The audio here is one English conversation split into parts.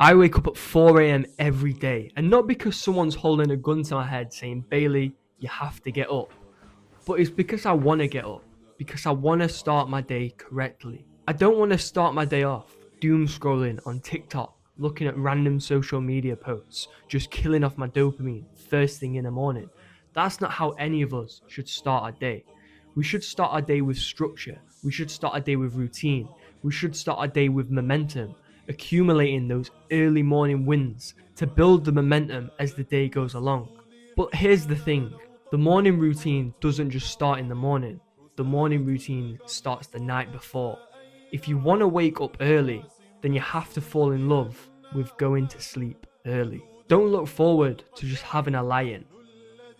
I wake up at 4 a.m. every day, and not because someone's holding a gun to my head saying, Bailey, you have to get up, but it's because I want to get up, because I want to start my day correctly. I don't want to start my day off doom scrolling on TikTok, looking at random social media posts, just killing off my dopamine first thing in the morning. That's not how any of us should start our day. We should start our day with structure. We should start our day with routine. We should start our day with momentum, accumulating those early morning wins to build the momentum as the day goes along. But here's the thing, the morning routine doesn't just start in the morning. The morning routine starts the night before. If you want to wake up early, then you have to fall in love with going to sleep early. Don't look forward to just having a lie-in.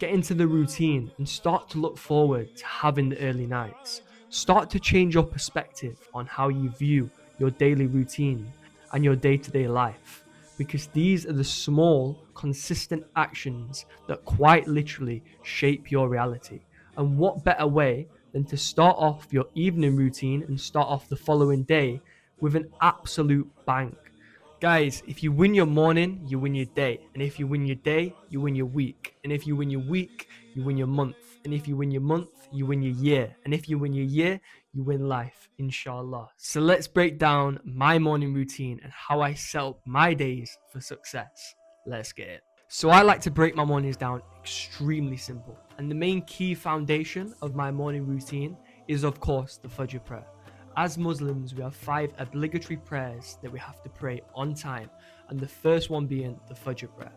Get into the routine and start to look forward to having the early nights. Start to change your perspective on how you view your daily routine and your day-to-day life, because these are the small, consistent actions that quite literally shape your reality. And what better way than to start off your evening routine and start off the following day with an absolute bang. Guys, if you win your morning, you win your day. And if you win your day, you win your week. And if you win your week, you win your month. And if you win your month, you win your year. And if you win your year, you win life, inshallah. So let's break down my morning routine and how I set up my days for success. Let's get it. So I like to break my mornings down extremely simple. And the main key foundation of my morning routine is, of course, the Fajr Prayer. As Muslims, we have 5 obligatory prayers that we have to pray on time, and the first one being the Fajr Prayer.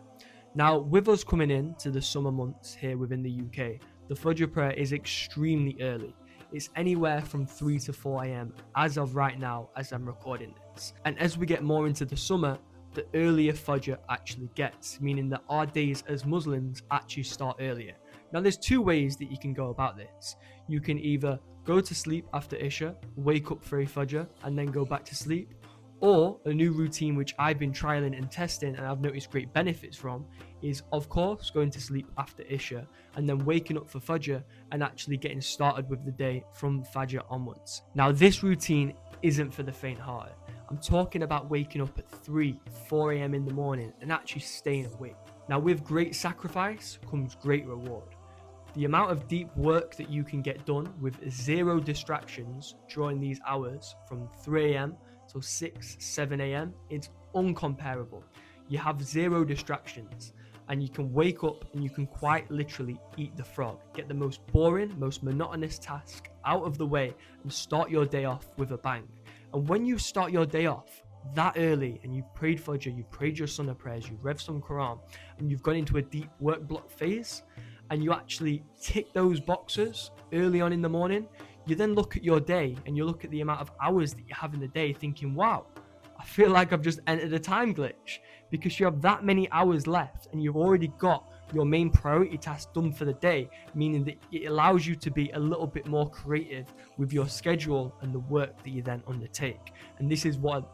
Now, with us coming into the summer months here within the UK, the Fajr Prayer is extremely early. It's anywhere from 3 to 4 a.m. as of right now as I'm recording this. And as we get more into the summer, the earlier Fajr actually gets, meaning that our days as Muslims actually start earlier. Now, there's 2 ways that you can go about this. You can either go to sleep after Isha, wake up for a Fajr, and then go back to sleep. Or a new routine which I've been trialing and testing and I've noticed great benefits from is, of course, going to sleep after Isha and then waking up for Fajr and actually getting started with the day from Fajr onwards. Now, this routine isn't for the faint-hearted. I'm talking about waking up at 3, 4 a.m. in the morning and actually staying awake. Now, with great sacrifice comes great reward. The amount of deep work that you can get done with 0 distractions during these hours from 3 a.m. till 6, 7 a.m. is uncomparable. You have 0 distractions and you can wake up and you can quite literally eat the frog. Get the most boring, most monotonous task out of the way and start your day off with a bang. And when you start your day off that early and you've prayed Fajr, you've prayed your Sunnah prayers, you've read some Quran, and you've gone into a deep work block phase, and you actually tick those boxes early on in the morning, you then look at your day and you look at the amount of hours that you have in the day thinking, wow, I feel like I've just entered a time glitch, because you have that many hours left and you've already got your main priority task done for the day, meaning that it allows you to be a little bit more creative with your schedule and the work that you then undertake. And this is where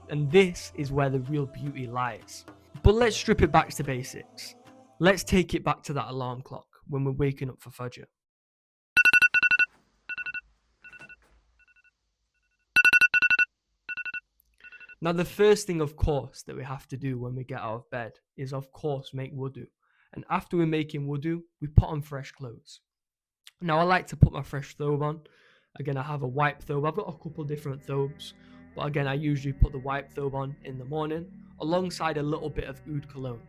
the real beauty lies. But let's strip it back to basics. Let's take it back to that alarm clock when we're waking up for Fajr. Now, the first thing, of course, that we have to do when we get out of bed is, of course, make wudu. And after we're making wudu, we put on fresh clothes. Now, I like to put my fresh thobe on. Again, I have a white thobe. I've got a couple different thobes. But again, I usually put the white thobe on in the morning alongside a little bit of oud cologne.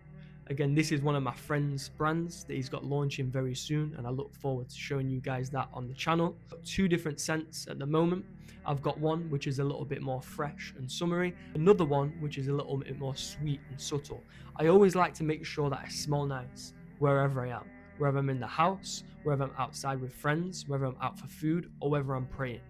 Again, this is one of my friend's brands that he's got launching very soon, and I look forward to showing you guys that on the channel. Got 2 different scents at the moment. I've got one which is a little bit more fresh and summery, another one which is a little bit more sweet and subtle. I always like to make sure that I smell nice wherever I am, whether I'm in the house, whether I'm outside with friends, whether I'm out for food, or whether I'm praying.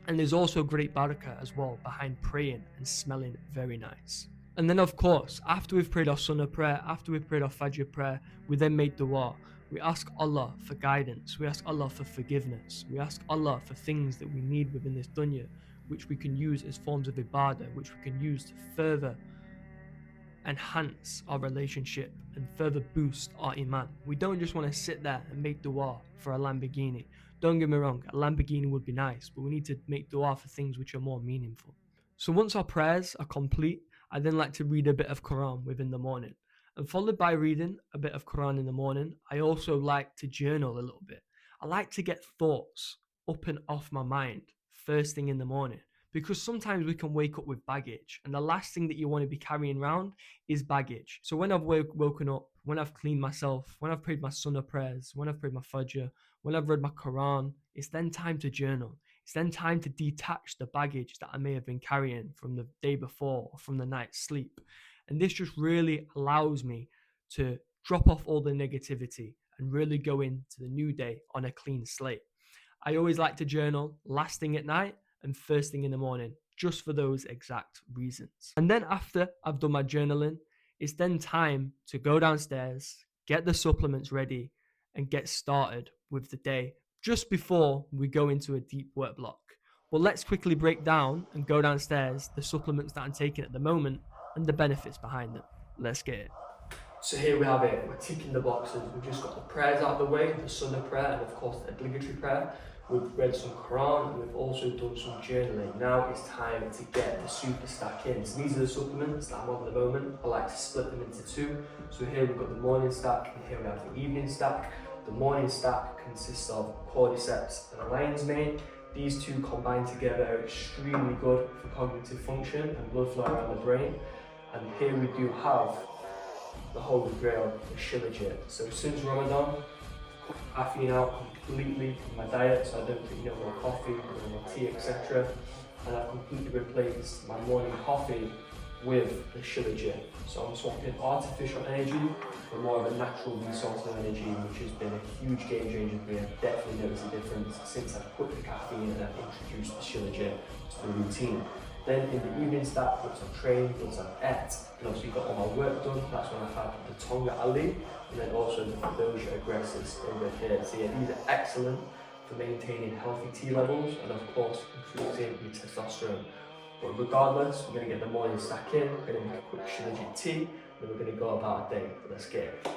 And there's also great barakah as well behind praying and smelling very nice. And then, of course, after we've prayed our Sunnah prayer, after we've prayed our Fajr prayer, we then make dua. We ask Allah for guidance. We ask Allah for forgiveness. We ask Allah for things that we need within this dunya, which we can use as forms of ibadah, which we can use to further enhance our relationship and further boost our iman. We don't just want to sit there and make dua for a Lamborghini. Don't get me wrong, a Lamborghini would be nice, but we need to make dua for things which are more meaningful. So once our prayers are complete, I then like to read a bit of Quran within the morning. And followed by reading a bit of Quran in the morning, I also like to journal a little bit. I like to get thoughts up and off my mind first thing in the morning, because sometimes we can wake up with baggage, and the last thing that you want to be carrying around is baggage. So when I've woken up, when I've cleaned myself, when I've prayed my sunnah prayers, when I've prayed my Fajr, when I've read my Quran, it's then time to journal. It's then time to detach the baggage that I may have been carrying from the day before or from the night's sleep. And this just really allows me to drop off all the negativity and really go into the new day on a clean slate. I always like to journal last thing at night and first thing in the morning, just for those exact reasons. And then after I've done my journaling, it's then time to go downstairs, get the supplements ready, and get started with the day just before we go into a deep work block. But let's quickly break down and go downstairs the supplements that I'm taking at the moment and the benefits behind them. Let's get it. So here we have it, we're ticking the boxes. We've just got the prayers out of the way, the Sunnah prayer and of course the obligatory prayer. We've read some Quran and we've also done some journaling. Now it's time to get the super stack in. So these are the supplements that I'm on at the moment. I like to split them into two. So here we've got the morning stack and here we have the evening stack. The morning stack consists of cordyceps and a lion's mane. These two combined together are extremely good for cognitive function and blood flow around the brain. And here we do have the holy grail, the shilajit. So since Ramadan, cut caffeine out completely from my diet, so I don't drink no more coffee, no more tea, etc. And I've completely replaced my morning coffee with the shilajit. So I'm swapping artificial energy for more of a natural resource of energy, which has been a huge game changer for me. I've definitely noticed a difference since I've put the caffeine and I've introduced the shilajit to the routine. Then in the evening stack, once I've trained, once I've ate, and also got all my work done, that's when I've had the Tonga Ali, and then also the Doja aggressors over here. So yeah, these are excellent for maintaining healthy T levels and of course increasing your testosterone. But regardless, we're going to get the morning stack in, we're going to make a quick shilajit tea, and then we're going to go about our day. Let's get it.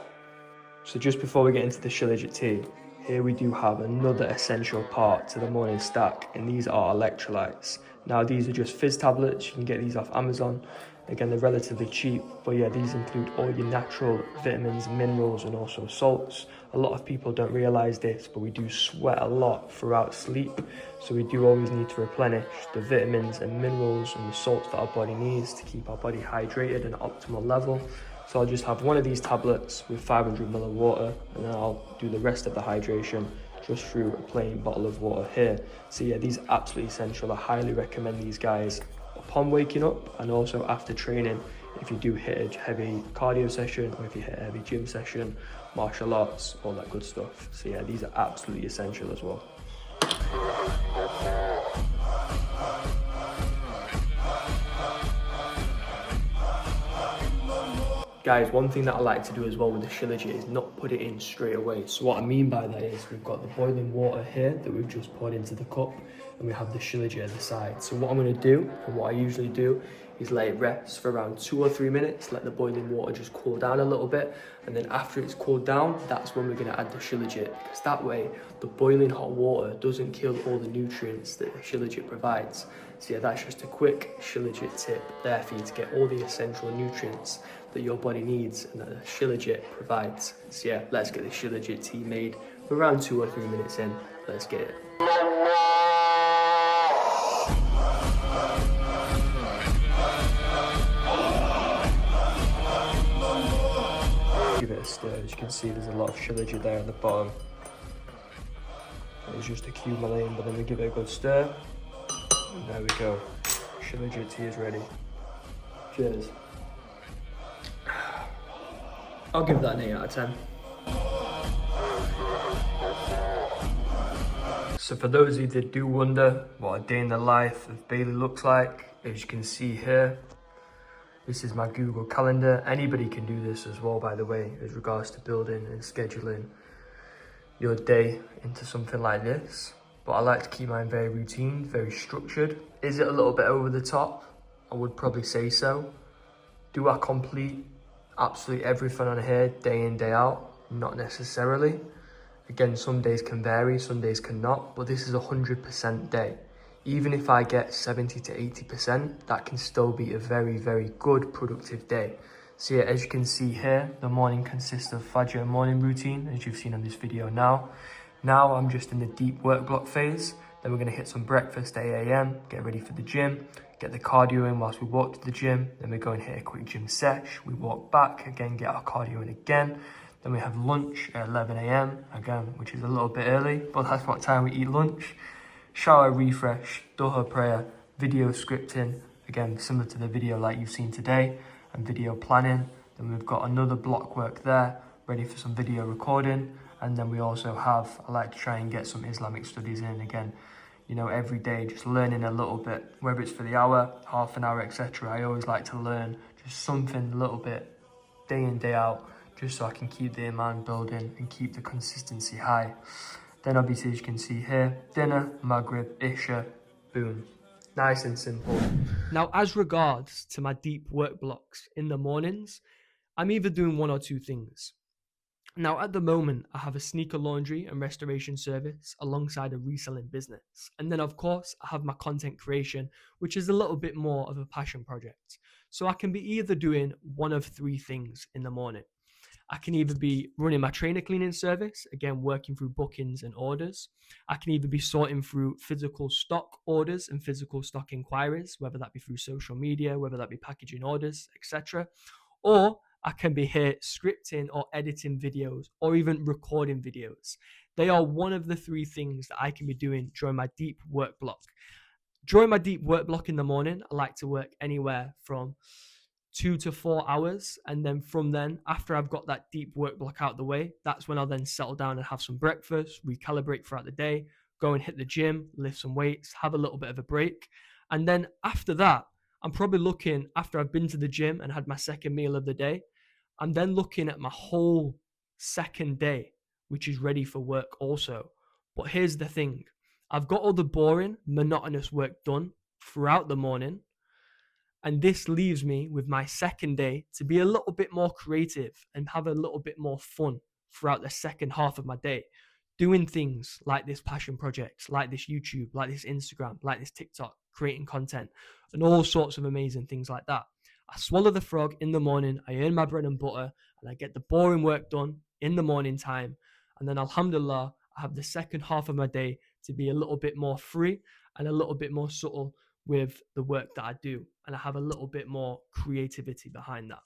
So just before we get into the shilajit tea, here we do have another essential part to the morning stack, and these are electrolytes. Now these are just fizz tablets, you can get these off Amazon. Again, they're relatively cheap, but yeah, these include all your natural vitamins, minerals, and also salts. A lot of people don't realize this, but we do sweat a lot throughout sleep. So we do always need to replenish the vitamins and minerals and the salts that our body needs to keep our body hydrated at an optimal level. So I'll just have one of these tablets with 500 ml of water, and then I'll do the rest of the hydration just through a plain bottle of water here. So yeah, these are absolutely essential. I highly recommend these guys upon waking up and also after training. If you do hit a heavy cardio session or if you hit a heavy gym session, martial arts, all that good stuff. So yeah, these are absolutely essential as well. Guys, one thing that I like to do as well with the shilajit is not put it in straight away. So what I mean by that is we've got the boiling water here that we've just poured into the cup, and we have the shilajit at the side. So what I'm going to do, and what I usually do, is let it rest for around 2 or 3 minutes, let the boiling water just cool down a little bit, and then after it's cooled down, that's when we're going to add the shilajit, because that way the boiling hot water doesn't kill all the nutrients that the shilajit provides. So yeah, that's just a quick shilajit tip there for you to get all the essential nutrients that your body needs and that the shilajit provides. So yeah, let's get the shilajit tea made. We're around 2 or 3 minutes in, let's get it. Give it a stir. As you can see, there's a lot of shilajit there at the bottom. It's just accumulating, but then we give it a good stir. And there we go. Shilajit tea is ready. Cheers. I'll give that an 8 out of 10. So for those of you that do wonder what a day in the life of Bailey looks like, as you can see here, this is my Google Calendar. Anybody can do this as well, by the way, as regards to building and scheduling your day into something like this. But I like to keep mine very routine, very structured. Is it a little bit over the top? I would probably say so. Do I complete absolutely everything on here day in, day out? Not necessarily. Again, some days can vary, some days cannot, but this is 100% day. even if I get 70 to 80%, that can still be a very, very good productive day. So yeah, as you can see here, the morning consists of Fajr morning routine, as you've seen on this video now. Now I'm just in the deep work block phase. Then we're gonna hit some breakfast at 8 a.m, get ready for the gym, get the cardio in whilst we walk to the gym. Then we go and hit a quick gym sesh. We walk back, again, get our cardio in again. Then we have lunch at 11 a.m, again, which is a little bit early, but that's what time we eat lunch. Shower, refresh, Fajr Prayer, video scripting, again, similar to the video like you've seen today, and video planning. Then we've got another block work there, ready for some video recording. And then we also have, I like to try and get some Islamic studies in again, you know, every day, just learning a little bit, whether it's for the hour, half an hour, etc. I always like to learn just something a little bit day in, day out, just so I can keep the iman building and keep the consistency high. Then obviously, as you can see here, dinner, Maghrib, Isha, boom. Nice and simple. Now, as regards to my deep work blocks in the mornings, I'm either doing one or two things. Now, at the moment, I have a sneaker laundry and restoration service alongside a reselling business. And then, of course, I have my content creation, which is a little bit more of a passion project. So I can be either doing one of three things in the morning. I can either be running my trainer cleaning service, again, working through bookings and orders. I can either be sorting through physical stock orders and physical stock inquiries, whether that be through social media, whether that be packaging orders, etc. Or I can be here scripting or editing videos or even recording videos. They are one of the three things that I can be doing during my deep work block. During my deep work block in the morning, I like to work anywhere from 2 to 4 hours. And then from then, after I've got that deep work block out the way, that's when I'll then settle down and have some breakfast, recalibrate throughout the day, go and hit the gym, lift some weights, have a little bit of a break. And then after that, I'm probably looking, after I've been to the gym and had my second meal of the day, I'm then looking at my whole second day, which is ready for work also. But here's the thing. I've got all the boring, monotonous work done throughout the morning. And this leaves me with my second day to be a little bit more creative and have a little bit more fun throughout the second half of my day, doing things like this passion project, like this YouTube, like this Instagram, like this TikTok, creating content, and all sorts of amazing things like that. I swallow the frog in the morning, I earn my bread and butter, and I get the boring work done in the morning time. And then, alhamdulillah, I have the second half of my day to be a little bit more free and a little bit more subtle with the work that I do. And I have a little bit more creativity behind that.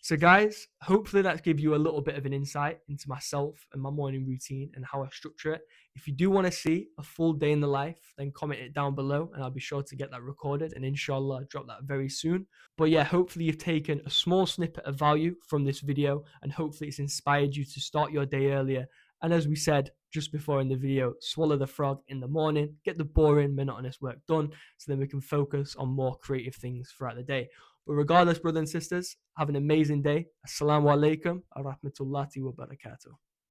So guys, hopefully that's give you a little bit of an insight into myself and my morning routine and how I structure it. If you do want to see a full day in the life, then comment it down below and I'll be sure to get that recorded and inshallah drop that very soon. But yeah, hopefully you've taken a small snippet of value from this video and hopefully it's inspired you to start your day earlier. And as we said just before in the video, swallow the frog in the morning, get the boring, monotonous work done so then we can focus on more creative things throughout the day. But regardless, brothers and sisters, have an amazing day. Assalamu alaikum wa rahmatullahi wa barakatuh.